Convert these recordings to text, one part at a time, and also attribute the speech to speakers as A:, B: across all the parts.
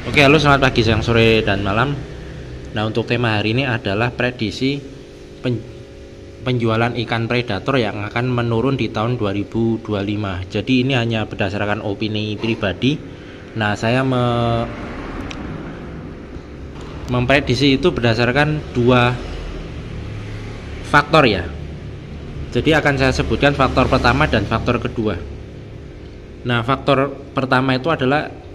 A: Oke, halo, selamat pagi, siang, sore, dan malam. Nah, untuk tema hari ini adalah prediksi penjualan ikan predator yang akan menurun di tahun 2025. Jadi ini hanya berdasarkan opini pribadi. Nah, saya memprediksi itu berdasarkan dua faktor ya. Jadi akan saya sebutkan faktor pertama dan faktor kedua. Nah, faktor pertama itu adalah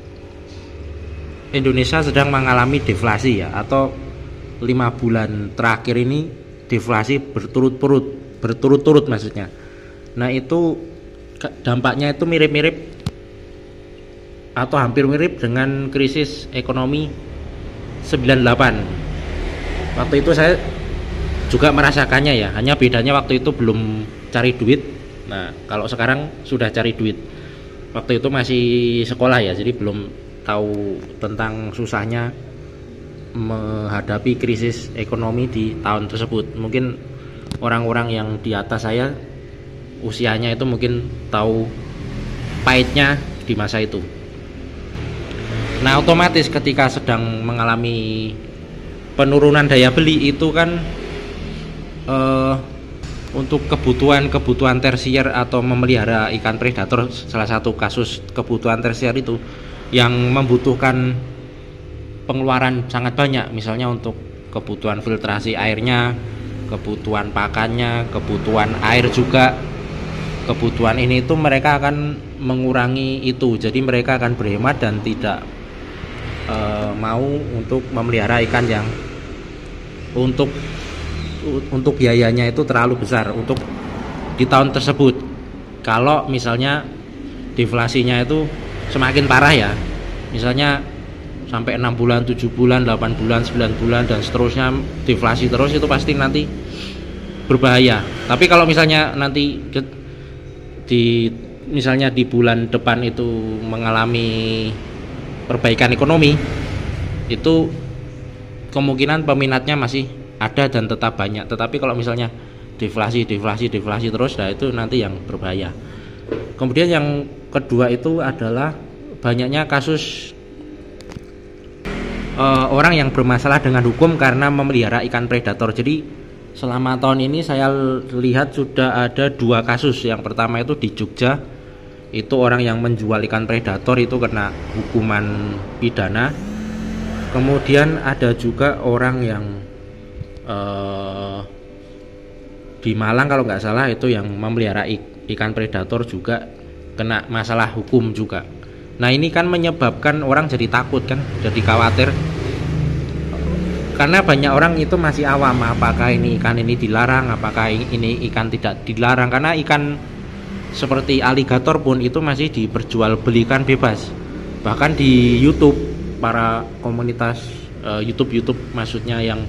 A: Indonesia sedang mengalami deflasi ya, atau 5 bulan terakhir ini deflasi berturut-turut maksudnya. Nah, itu dampaknya itu mirip-mirip atau hampir mirip dengan krisis ekonomi 98. Waktu itu saya juga merasakannya ya, hanya bedanya waktu itu belum cari duit. Nah, kalau sekarang sudah cari duit. Waktu itu masih sekolah ya, jadi belum tahu tentang susahnya menghadapi krisis ekonomi di tahun tersebut. Mungkin orang-orang yang di atas saya usianya itu mungkin tahu pahitnya di masa itu. Nah, otomatis ketika sedang mengalami penurunan daya beli itu kan untuk kebutuhan tersier atau memelihara ikan predator, salah satu kasus kebutuhan tersier itu yang membutuhkan pengeluaran sangat banyak, misalnya untuk kebutuhan filtrasi airnya, kebutuhan pakannya, kebutuhan air juga, kebutuhan ini itu mereka akan mengurangi itu. Jadi mereka akan berhemat dan tidak mau untuk memelihara ikan yang untuk biayanya itu terlalu besar untuk di tahun tersebut. Kalau misalnya deflasinya itu semakin parah ya, misalnya sampai 6 bulan, 7 bulan, 8 bulan, 9 bulan dan seterusnya deflasi terus, itu pasti nanti berbahaya. Tapi kalau misalnya nanti misalnya di bulan depan itu mengalami perbaikan ekonomi, itu kemungkinan peminatnya masih ada dan tetap banyak. Tetapi kalau misalnya deflasi terus, nah itu nanti yang berbahaya. Kemudian yang kedua itu adalah banyaknya kasus orang yang bermasalah dengan hukum karena memelihara ikan predator. Jadi selama tahun ini saya lihat sudah ada 2 kasus. Yang pertama itu di Jogja, itu orang yang menjual ikan predator itu kena hukuman pidana. Kemudian ada juga orang yang di Malang kalau nggak salah, itu yang memelihara ikan predator juga kena masalah hukum juga. Nah, ini kan menyebabkan orang jadi takut kan, jadi khawatir, karena banyak orang itu masih awam apakah ini ikan ini dilarang, apakah ini ikan tidak dilarang. Karena ikan seperti aligator pun itu masih diperjualbelikan bebas. Bahkan di YouTube, para komunitas YouTube maksudnya yang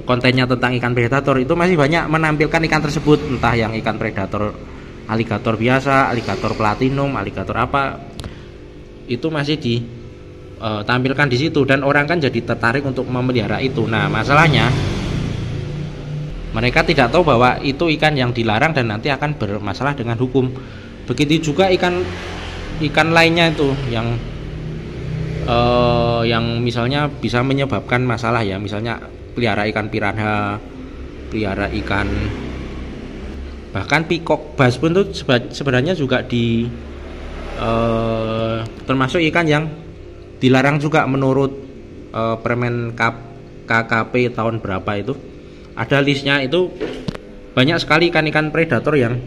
A: kontennya tentang ikan predator itu masih banyak menampilkan ikan tersebut, entah yang ikan predator aligator biasa, aligator platinum, aligator apa, itu masih ditampilkan di situ dan orang kan jadi tertarik untuk memelihara itu. Nah, masalahnya mereka tidak tahu bahwa itu ikan yang dilarang dan nanti akan bermasalah dengan hukum. Begitu juga ikan lainnya itu yang misalnya bisa menyebabkan masalah ya, misalnya pelihara ikan piranha, pelihara ikan, bahkan peacock bass pun tuh sebenarnya juga termasuk ikan yang dilarang juga menurut Permen KKP tahun berapa itu. Ada listnya, itu banyak sekali ikan-ikan predator yang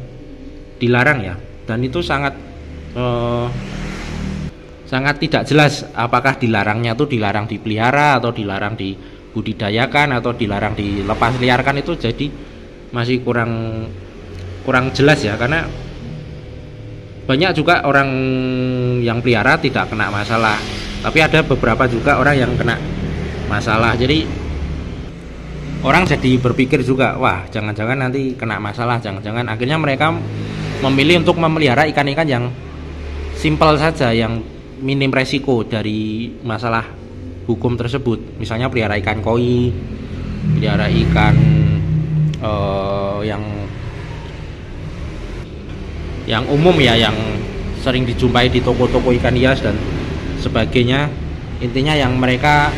A: dilarang ya, dan itu sangat tidak jelas apakah dilarangnya itu dilarang dipelihara atau dilarang dibudidayakan atau dilarang dilepas liarkan. Itu jadi masih kurang jelas ya, karena banyak juga orang yang pelihara tidak kena masalah, tapi ada beberapa juga orang yang kena masalah. Jadi orang jadi berpikir juga, wah jangan-jangan nanti kena masalah, jangan-jangan. Akhirnya mereka memilih untuk memelihara ikan-ikan yang simpel saja, yang minim resiko dari masalah hukum tersebut. Misalnya pelihara ikan koi, pelihara ikan yang umum ya, yang sering dijumpai di toko-toko ikan hias dan sebagainya. Intinya yang mereka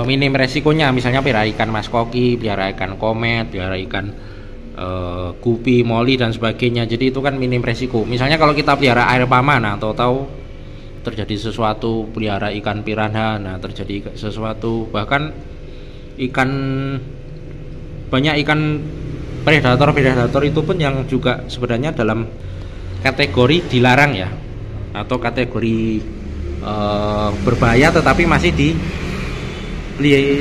A: minim resikonya, misalnya pelihara ikan mas koki, pelihara ikan komet, pelihara ikan gupi, moli dan sebagainya. Jadi itu kan minim resiko. Misalnya kalau kita pelihara air pama, nah tahu-tahu terjadi sesuatu, pelihara ikan piranha, nah terjadi sesuatu, bahkan banyak ikan predator itu pun yang juga sebenarnya dalam kategori dilarang ya, atau kategori berbahaya, tetapi masih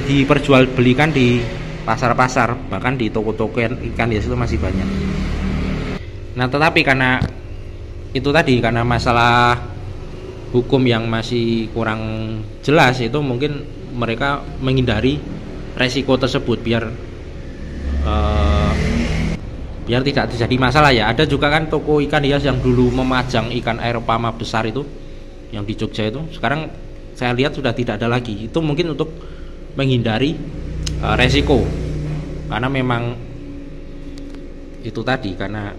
A: diperjualbelikan di pasar-pasar, bahkan di toko-toko ikan hias itu masih banyak. Nah tetapi karena itu tadi, karena masalah hukum yang masih kurang jelas, itu mungkin mereka menghindari resiko tersebut biar tidak terjadi masalah ya. Ada juga kan toko ikan hias yang dulu memajang ikan air pama besar itu, yang di Jogja itu, sekarang saya lihat sudah tidak ada lagi. Itu mungkin untuk menghindari resiko, karena memang itu tadi, karena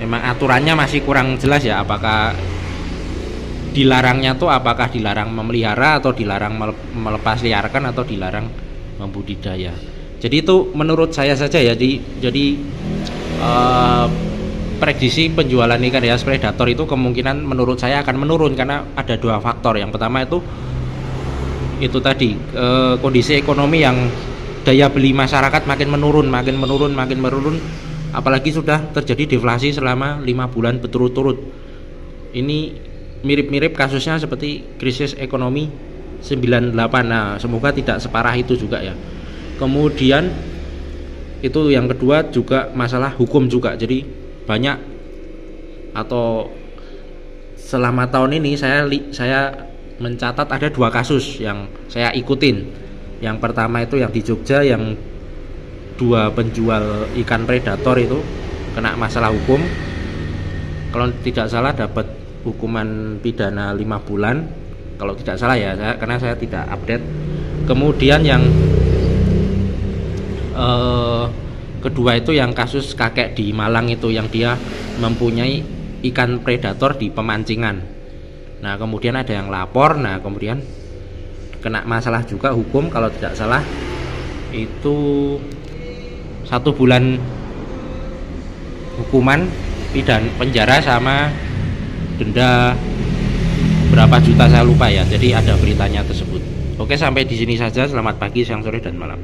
A: memang aturannya masih kurang jelas ya, apakah dilarangnya tuh apakah dilarang memelihara atau dilarang melepas liarkan atau dilarang membudidaya. Jadi itu menurut saya saja ya. Jadi prediksi penjualan ikan hias predator itu kemungkinan menurut saya akan menurun karena ada dua faktor. Yang pertama itu tadi kondisi ekonomi yang daya beli masyarakat makin menurun, apalagi sudah terjadi deflasi selama 5 bulan berturut-turut. Ini mirip-mirip kasusnya seperti krisis ekonomi 98. Nah, semoga tidak separah itu juga ya. Kemudian itu yang kedua juga masalah hukum juga. Jadi banyak, atau selama tahun ini saya mencatat ada 2 kasus yang saya ikutin. Yang pertama itu yang di Jogja, yang 2 penjual ikan predator itu kena masalah hukum. Kalau tidak salah dapat hukuman pidana 5 bulan kalau tidak salah ya, karena saya tidak update. Kemudian yang kedua itu yang kasus kakek di Malang itu, yang dia mempunyai ikan predator di pemancingan. Nah kemudian ada yang lapor, nah kemudian kena masalah juga hukum, kalau tidak salah itu 1 bulan hukuman pidana penjara sama denda berapa juta saya lupa ya. Jadi ada beritanya tersebut. Oke, sampai di sini saja. Selamat pagi, siang, sore, dan malam.